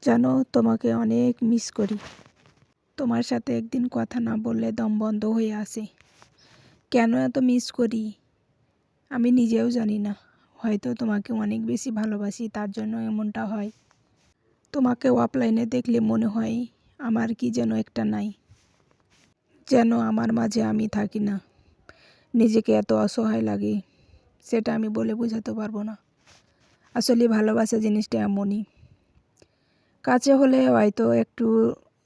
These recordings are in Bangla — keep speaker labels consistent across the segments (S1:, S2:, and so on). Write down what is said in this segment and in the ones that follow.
S1: জানো, তোমাকে অনেক মিস করি। তোমার সাথে একদিন কথা না বললে দম বন্ধ হয়ে আসে। কেন এত মিস করি আমি নিজেও জানি না। হয়তো তোমাকে অনেক বেশি ভালোবাসি, তার জন্য এমনটা হয়। তোমাকে অফলাইনে দেখলে মনে হয় আমার কি যেন একটা নাই, যেন আমার মাঝে আমি থাকি না। নিজেকে এত অসহায় লাগে, সেটা আমি বলে বোঝাতে পারবো না। আসলে ভালোবাসা জিনিসটা এমনই, কাছে হলে হয়তো একটু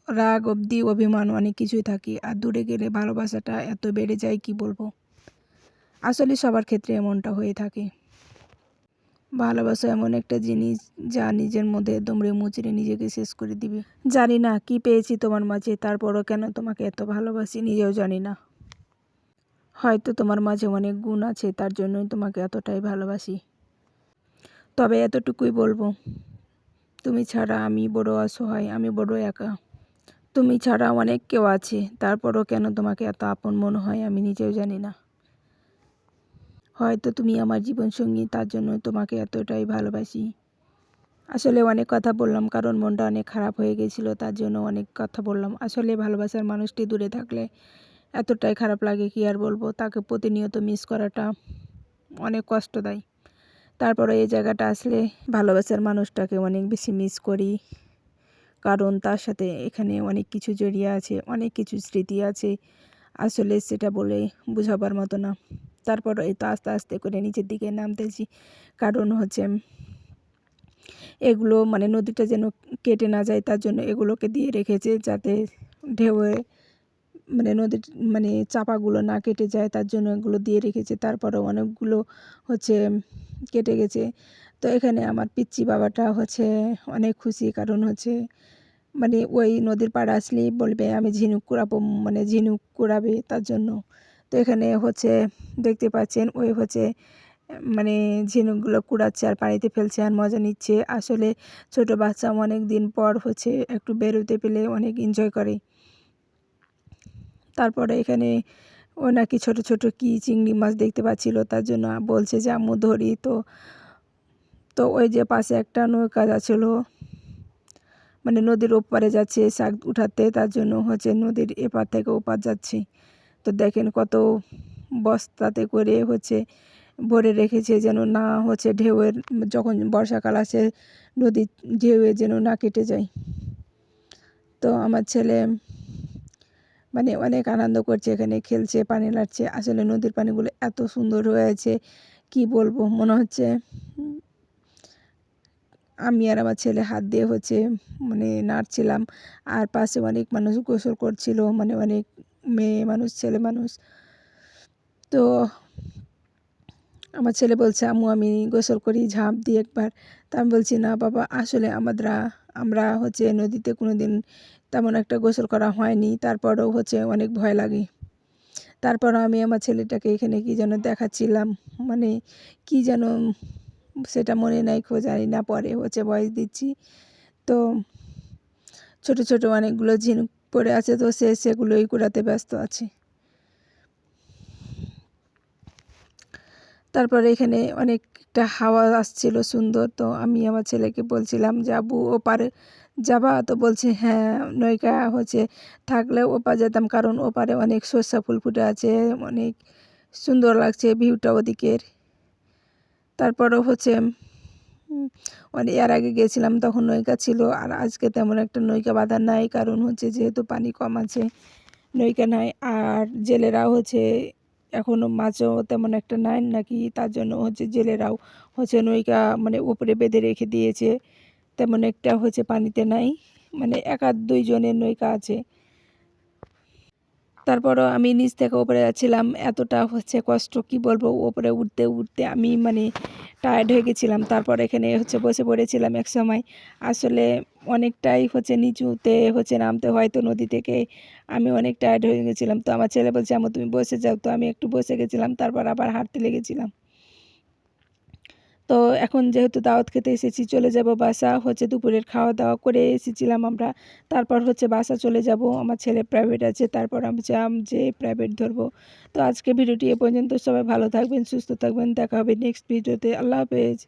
S1: রাগ অবধি অভিমান অনেক কিছুই থাকে, আর দূরে গেলে ভালোবাসাটা এত বেড়ে যায় কি বলবো। আসলে সবার ক্ষেত্রে এমনটা হয়ে থাকে। ভালোবাসা এমন একটা জিনিস যা নিজের মধ্যে দুমড়ে মুচড়ে নিজেকে শেষ করে দিবে। জানি না কি পেয়েছি তোমার মাঝে, তারপরও কেন তোমাকে এত ভালোবাসি নিজেও জানি না। হয়তো তোমার মাঝে অনেক গুণ আছে, তার জন্যই তোমাকে এতটাই ভালোবাসি। তবে এতটুকুই বলবো, তুমি ছাড়া আমি বড় অসহায়, আমি বড় একা। তুমি ছাড়া অনেক কেউ আছে, তারপরও কেন তোমাকে এত আপন মনে হয় আমি নিজেও জানি না। হয়তো তুমি আমার জীবনসঙ্গী, তার জন্য তোমাকে এতটাই ভালোবাসি। আসলে অনেক কথা বললাম, কারণ মনটা অনেক খারাপ হয়ে গেছিলো, তার জন্য অনেক কথা বললাম। আসলে ভালোবাসার মানুষটি দূরে থাকলে এতটাই খারাপ লাগে, কি আর বলবো। তাকে প্রতিনিয়ত মিস করাটা অনেক কষ্ট দেয়। তারপরে এই জায়গাটা আসলে ভালোবাসার মানুষটাকে অনেক বেশি মিস করি, কারণ তার সাথে এখানে অনেক কিছু জড়িয়ে আছে, অনেক কিছু স্মৃতি আছে। আসলে সেটা বলে বোঝাবার মতো না। তারপর এই তো আস্তে আস্তে করে নিচের দিকে নামতেছি, কারণ হচ্ছে এগুলো নদীটা যেন কেটে না যায়, তার জন্য এগুলোকে দিয়ে রেখেছে, যাতে ঢেউয়ে নদীর চাপাগুলো না কেটে যায়, তার জন্য এগুলো দিয়ে রেখেছে। তারপরে অনেকগুলো হচ্ছে কেটে গেছে। তো এখানে আমার পিচ্চি বাবাটা হচ্ছে অনেক খুশি, কারণ হচ্ছে ওই নদীর পাড়ে আসলেই বলবে আমি ঝিনুক কুড়াবো, ঝিনুক কুড়াবে তার জন্য। তো এখানে হচ্ছে দেখতে পাচ্ছেন ওই হচ্ছে ঝিনুকগুলো কুড়াচ্ছে আর পানিতে ফেলছে আর মজা নিচ্ছে। আসলে ছোট বাচ্চা অনেক দিন পর হচ্ছে একটু বেরোতে পেলে অনেক এনজয় করে। তারপরে এখানে ও নাকি ছোট ছোট কি চিংড়ি মাছ দেখতে পাচ্ছিল, তার জন্য বলছে যে আম্মু ধরি। তো তো ওই যে পাশে একটা নৌকা যাচ্ছিল, নদীর ওপারে যাচ্ছে শাক উঠাতে, তার জন্য হচ্ছে নদীর এপার থেকে ওপার যাচ্ছে। তো দেখেন কত বস্তাতে করে হচ্ছে ভরে রেখেছে, যেন না হচ্ছে ঢেউয়ের, যখন বর্ষাকাল আসে নদীর ঢেউয়ে যেন না কেটে যায়। তো আমার ছেলে অনেক আনন্দ করছে, এখানে খেলছে, পানি লাগছে। আসলে নদীর পানিগুলো এত সুন্দর হয়েছে কি বলবো, মনে হচ্ছে আমি আর আমার ছেলে হাত দিয়ে হচ্ছে নাড়ছিলাম। আর পাশে অনেক মানুষ গোসল করছিল, অনেক মেয়ে মানুষ, ছেলে মানুষ। তো আমার ছেলে বলছে আম্মু আমি গোসল করি ঝাঁপ দিয়ে একবার। তা আমি বলছি না বাবা, আসলে আমরা হচ্ছে নদীতে কোনো দিন তেমন একটা গোসল করা হয়নি, তারপরেও হচ্ছে অনেক ভয় লাগে। তারপরও আমি আমার ছেলেটাকে এখানে কি যেন দেখাচ্ছিলাম, কি যেন সেটা মনে নাই, জানি না, পরে হচ্ছে ভয়েস দিচ্ছি। তো ছোট ছোট অনেকগুলো ঝিনুক পড়ে আছে, তো সেগুলোই কুড়াতে ব্যস্ত আছে। তারপরে এখানে অনেকটা হাওয়া আসছিল সুন্দর। তো আমি আমার ছেলেকে বলছিলাম যে আব্বু ওপারে যাবা? তো বলছে হ্যাঁ, নৌকা হচ্ছে থাকলে ওপার যেতাম, কারণ ওপারে অনেক সর্ষা ফুল ফুটে আছে, অনেক সুন্দর লাগছে ভিউটা ওদিকের। তারপরেও হচ্ছে এর আগে গেছিলাম তখন নৌকা ছিল, আর আজকে তেমন একটা নৌকা বাঁধা নাই, কারণ হচ্ছে যেহেতু পানি কম আছে নৌকা নাই। আর জেলেরাও হচ্ছে এখনও মাছও তেমন একটা নাই নাকি, তার জন্য হচ্ছে জেলেরাও হচ্ছে নৌকা উপরে বেঁধে রেখে দিয়েছে। তেমন একটা হচ্ছে পানিতে নাই, এক আধ দুইজনের নৌকা আছে। তারপরও আমি নিচ থেকে ওপরে যাচ্ছিলাম, এতটা হচ্ছে কষ্ট কি বলবো, ওপরে উঠতে উঠতে আমি টায়ার্ড হয়ে গেছিলাম। তারপর এখানে হচ্ছে বসে পড়েছিলাম এক সময়। আসলে অনেকটাই হচ্ছে নিচুতে হচ্ছে নামতে হয়, তো নদী থেকে আমি অনেক টায়ার্ড হয়ে গেছিলাম। তো আমার ছেলে বলছে আম্মু তুমি বসে যাও, তো আমি একটু বসে গেছিলাম, তারপর আবার হাঁটতে লেগেছিলাম। তো এখন যেহেতু দাওয়াত খেতে এসেছি, চলে যাব বাসা। হচ্ছে দুপুরের খাওয়া দাওয়া করে এসেছিলাম আমরা, তারপর হচ্ছে বাসা চলে যাব। আমার ছেলে প্রাইভেট আছে, তারপর আমি যে প্রাইভেট ধরবো। তো আজকে ভিডিওটি এ পর্যন্ত। সবাই ভালো থাকবেন, সুস্থ থাকবেন, দেখা হবে নেক্সট ভিডিওতে। আল্লাহ হাফেজ।